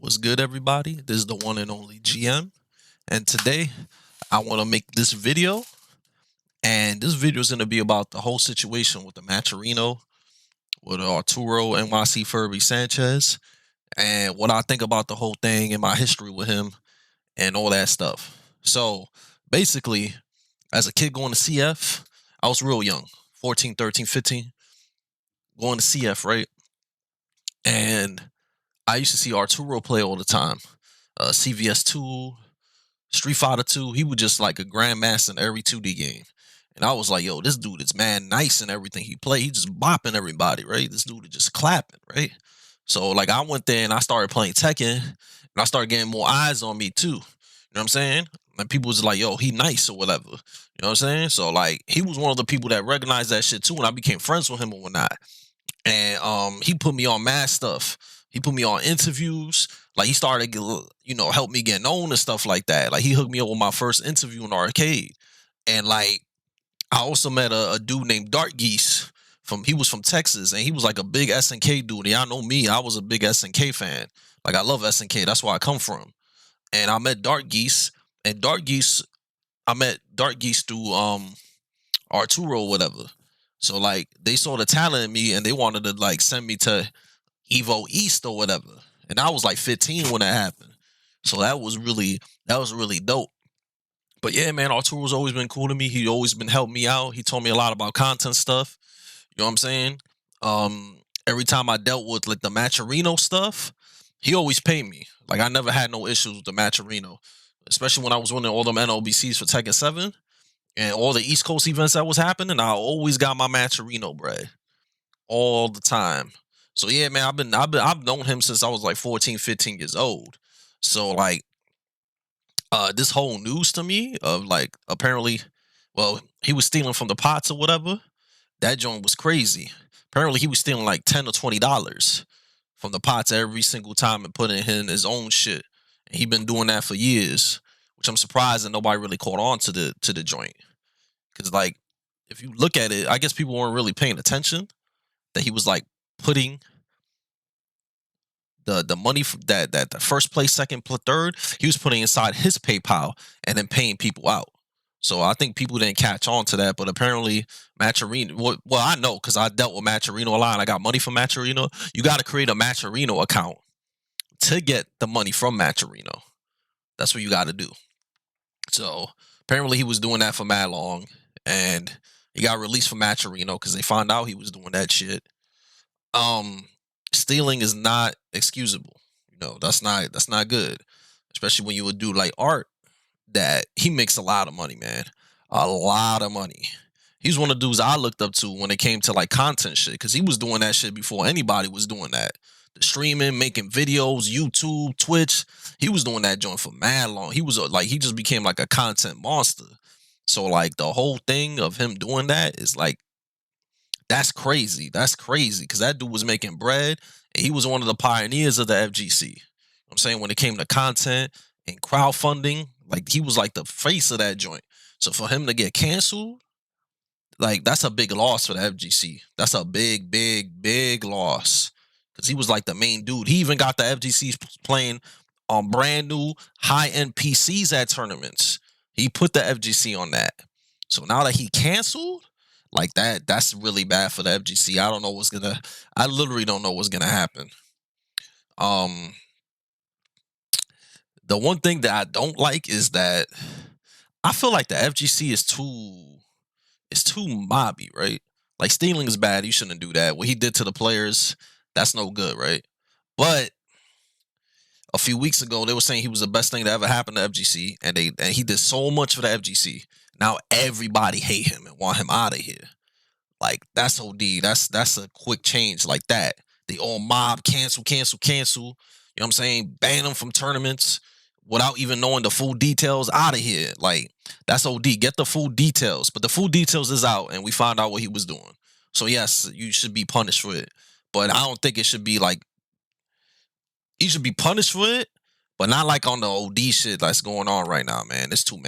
What's good, everybody? This is the one and only GM, and today I want to make this video. And this video is going to be about the whole situation with the Matcherino, with Arturo NYC Furby Sanchez, and what I think about the whole thing and my history with him and all that stuff. So basically, as a kid going to CF, I was real young, 14, 13, 15, going to CF, right? And I used to see Arturo play all the time. CVS 2, Street Fighter 2, he was just like a grandmaster in every 2D game. And I was like, yo, this dude is man nice in everything he played. He just bopping everybody, right? This dude is just clapping, right? So like I went there and I started playing Tekken and I started getting more eyes on me too. You know what I'm saying? Like people was like, yo, he nice or whatever. You know what I'm saying? So like he was one of the people that recognized that shit too, and I became friends with him or whatnot. And he put me on mad stuff. He put me on interviews. Like he started, help me get known and stuff like that. Like he hooked me up with my first interview in the arcade. And like I also met a dude named Dark Geese he was from Texas, and he was like a big SNK dude. And y'all know me, I was a big SNK fan. Like I love SNK. That's where I come from. And I met Dark Geese, and I met Dark Geese through Arturo or whatever. So like they saw the talent in me and they wanted to like send me to Evo East or whatever. And I was like 15 when that happened. So that was really dope. But yeah, man, Arturo's always been cool to me. He always been helping me out. He told me a lot about content stuff. You know what I'm saying? Every time I dealt with like the Matcherino stuff, he always paid me. Like I never had no issues with the Matcherino, especially when I was winning all them NLBCs for Tekken 7 and all the East Coast events that was happening. I always got my Matcherino bread all the time. So yeah, man, I've known him since I was like 14, 15 years old. So like this whole news to me of like apparently, well, he was stealing from the pots or whatever. That joint was crazy. Apparently he was stealing like $10 or $20 from the pots every single time and putting in his own shit. And he been doing that for years, which I'm surprised that nobody really caught on to the joint. Cause like if you look at it, I guess people weren't really paying attention that he was like putting the money from that the first place, second, third, he was putting inside his PayPal and then paying people out. So I think people didn't catch on to that, but apparently Matcherino. Well, I know because I dealt with Matcherino a lot. And I got money from Matcherino. You got to create a Matcherino account to get the money from Matcherino. That's what you got to do. So apparently he was doing that for mad long, and he got released from Matcherino because they found out he was doing that shit. Stealing is not excusable. You know, that's not good. Especially when you would do like art that he makes a lot of money, man. A lot of money. He's one of the dudes I looked up to when it came to like content shit, because he was doing that shit before anybody was doing that. The streaming, making videos, YouTube, Twitch. He was doing that joint for mad long. He was like, he just became like a content monster. So like the whole thing of him doing that is like, that's crazy. That's crazy because that dude was making bread and he was one of the pioneers of the FGC. I'm saying when it came to content and crowdfunding, like he was like the face of that joint. So for him to get canceled, like that's a big loss for the FGC. That's a big, big, big loss because he was like the main dude. He even got the FGC playing on brand new high-end PCs at tournaments. He put the FGC on that. So now that he canceled, like that's really bad for the FGC. I literally don't know what's gonna happen. The one thing that I don't like is that I feel like the FGC is too mobby, right? Like stealing is bad. You shouldn't do that. What he did to the players, that's no good, right? But a few weeks ago, they were saying he was the best thing that ever happened to FGC, and he did so much for the FGC. Now everybody hate him and want him out of here. Like that's OD. That's a quick change like that. They all mob, cancel. You know what I'm saying? Ban them from tournaments without even knowing the full details. Out of here. Like that's OD. Get the full details. But the full details is out, and we found out what he was doing. So yes, you should be punished for it. But I don't think it should be like he should be punished for it, but not like on the OD shit that's going on right now, man. It's too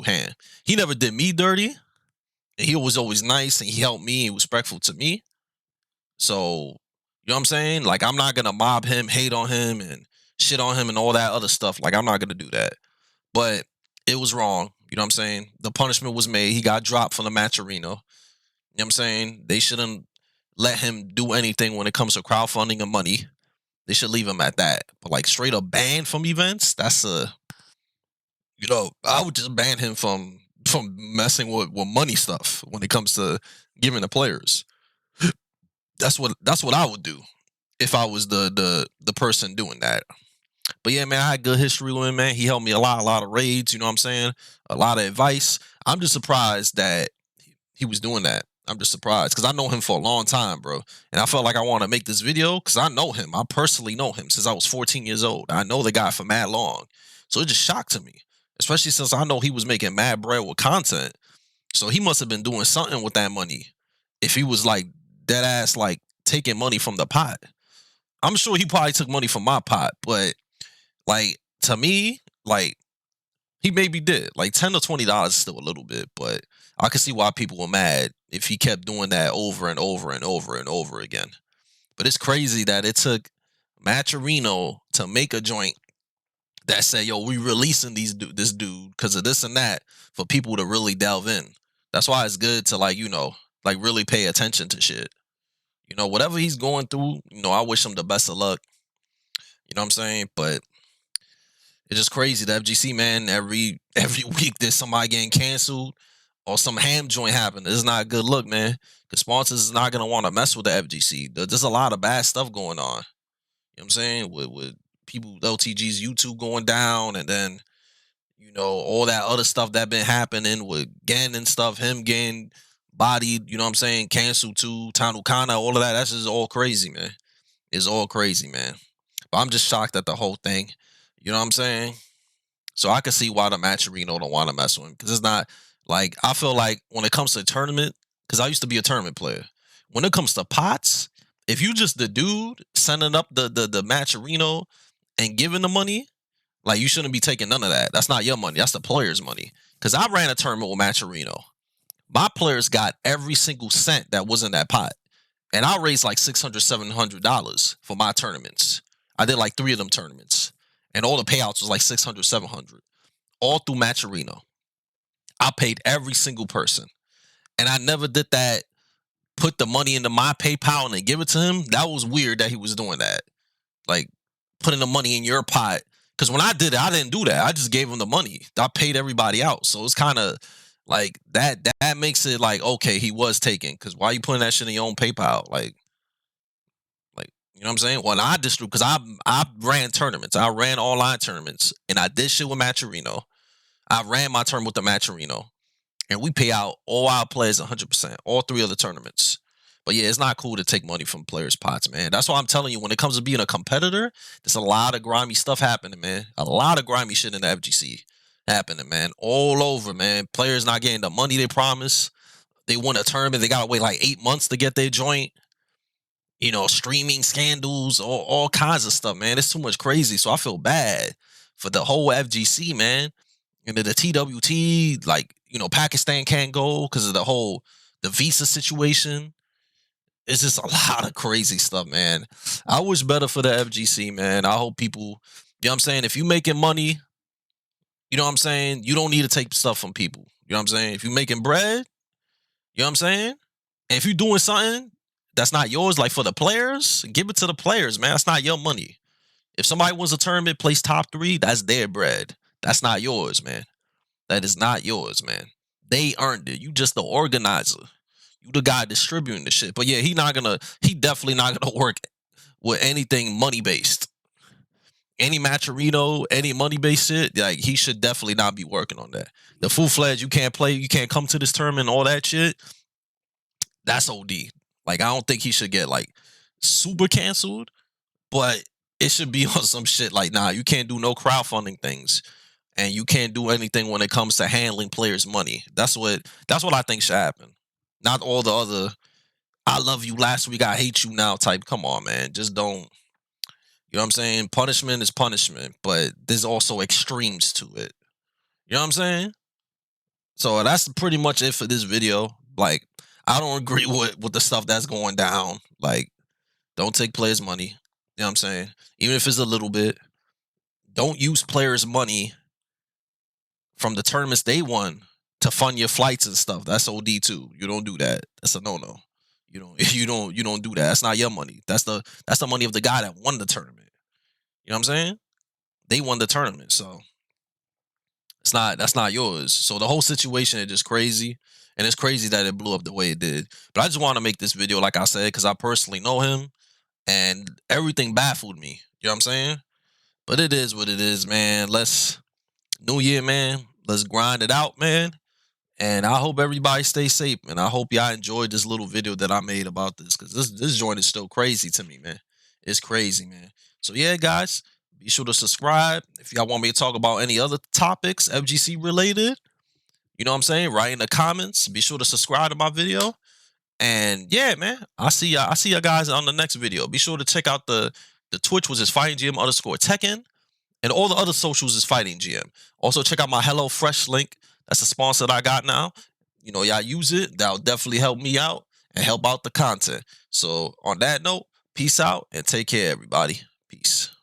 hand. He never did me dirty. And he was always nice and he helped me. He was respectful to me. So, you know what I'm saying? Like, I'm not going to mob him, hate on him, and shit on him and all that other stuff. Like, I'm not gonna do that. But it was wrong. You know what I'm saying? The punishment was made. He got dropped from the Matcherino. You know what I'm saying? They shouldn't let him do anything when it comes to crowdfunding and money. They should leave him at that. But like straight up banned from events, that's I would just ban him from messing with money stuff when it comes to giving the players. That's what I would do if I was the person doing that. But yeah, man, I had good history with him, man. He helped me a lot of raids, you know what I'm saying? A lot of advice. I'm just surprised that he was doing that. I'm just surprised because I know him for a long time, bro. And I felt like I want to make this video because I know him. I personally know him since I was 14 years old. I know the guy for mad long. So it just shocked me, especially since I know he was making mad bread with content. So he must have been doing something with that money if he was like dead ass like taking money from the pot. I'm sure he probably took money from my pot, but like to me, like he maybe did. Like $10 to $20 is still a little bit, but I can see why people were mad if he kept doing that over and over and over and over again. But it's crazy that it took Matcherino to make a joint that said, "Yo, we releasing this dude because of this and that," for people to really delve in. That's why it's good to like like really pay attention to shit. Whatever he's going through, I wish him the best of luck. You know what I'm saying? But it's just crazy. The FGC, man, every week there's somebody getting canceled or some ham joint happening. This is not a good look, man. Because sponsors is not gonna want to mess with the FGC. There's a lot of bad stuff going on. You know what I'm saying? With people, LTG's YouTube going down, and then all that other stuff that been happening with Gan and stuff, him getting bodied, you know what I'm saying, canceled too, Tanukana, all of that. That's just all crazy, man. It's all crazy, man. But I'm just shocked at the whole thing. You know what I'm saying? So I can see why the Matcherino don't want to mess with him. Because it's not like, I feel like when it comes to tournament, because I used to be a tournament player. When it comes to pots, if you just the dude sending up the Matcherino and giving the money, like you shouldn't be taking none of that. That's not your money. That's the player's money. Because I ran a tournament with Matcherino. My players got every single cent that was in that pot. And I raised like $600, $700 for my tournaments. I did like 3 of them tournaments. And all the payouts was like $600, $700. All through Matcherino. I paid every single person. And I never did that, put the money into my PayPal and then give it to him. That was weird that he was doing that. Like, putting the money in your pot. Because when I did it, I didn't do that. I just gave him the money. I paid everybody out. So it's kind of like that makes it like, okay, he was taking. Because why are you putting that shit in your own PayPal? Like, you know what I'm saying? Well, I distribute because I ran tournaments. I ran online tournaments. And I did shit with Matcherino. I ran my tournament with the Matcherino. And we pay out all our players 100%. All 3 of the tournaments. But yeah, it's not cool to take money from players' pots, man. That's why I'm telling you, when it comes to being a competitor, there's a lot of grimy stuff happening, man. A lot of grimy shit in the FGC happening, man. All over, man. Players not getting the money they promised. They won a tournament. They got to wait like 8 months to get their joint. Streaming scandals, all kinds of stuff, man. It's too much crazy. So I feel bad for the whole FGC, man. And the TWT, like, Pakistan can't go because of the visa situation. It's just a lot of crazy stuff, man. I wish better for the FGC, man. I hope people, you know what I'm saying? If you making money, you know what I'm saying? You don't need to take stuff from people. You know what I'm saying? If you making bread, you know what I'm saying? And if you doing something that's not yours, like for the players, give it to the players, man. That's not your money. If somebody wins a tournament, plays top 3, that's their bread. That's not yours, man. That is not yours, man. They earned it. You just the organizer. You the guy distributing the shit. But yeah, he definitely not gonna work with anything money based. Any Matcherino, any money based shit, like he should definitely not be working on that. The full-fledged, you can't play, you can't come to this tournament, all that shit. That's OD. Like, I don't think he should get like super canceled, but it should be on some shit like, nah, you can't do no crowdfunding things. And you can't do anything when it comes to handling players' money. That's what I think should happen. Not all the other, I love you last week, I hate you now type. Come on, man. Just don't. You know what I'm saying? Punishment is punishment, but there's also extremes to it. You know what I'm saying? So that's pretty much it for this video. Like, I don't agree with the stuff that's going down. Like, don't take players' money. You know what I'm saying? Even if it's a little bit. don't use players' money from the tournaments they won to fund your flights and stuff. That's OD too. You don't do that. That's a no-no. You don't do that. That's not your money. That's the money of the guy that won the tournament. You know what I'm saying? They won the tournament, so that's not yours. So the whole situation is just crazy. And it's crazy that it blew up the way it did. But I just want to make this video, like I said, because I personally know him and everything baffled me. You know what I'm saying? But it is what it is, man. New year, man. Let's grind it out, man. And I hope everybody stays safe, and I hope y'all enjoyed this little video that I made about this, because this joint is still crazy to me, man. It's crazy, man. So yeah, guys, be sure to subscribe. If y'all want me to talk about any other topics FGC related, you know what I'm saying, write in the comments. Be sure to subscribe to my video. And yeah, man, I see y'all guys on the next video. Be sure to check out the Twitch, which is fightinggm_Tekken. And all the other socials is fightinggm. Also, check out my HelloFresh link. That's a sponsor that I got now. You know, y'all use it. That'll definitely help me out and help out the content. So, on that note, peace out and take care, everybody. Peace.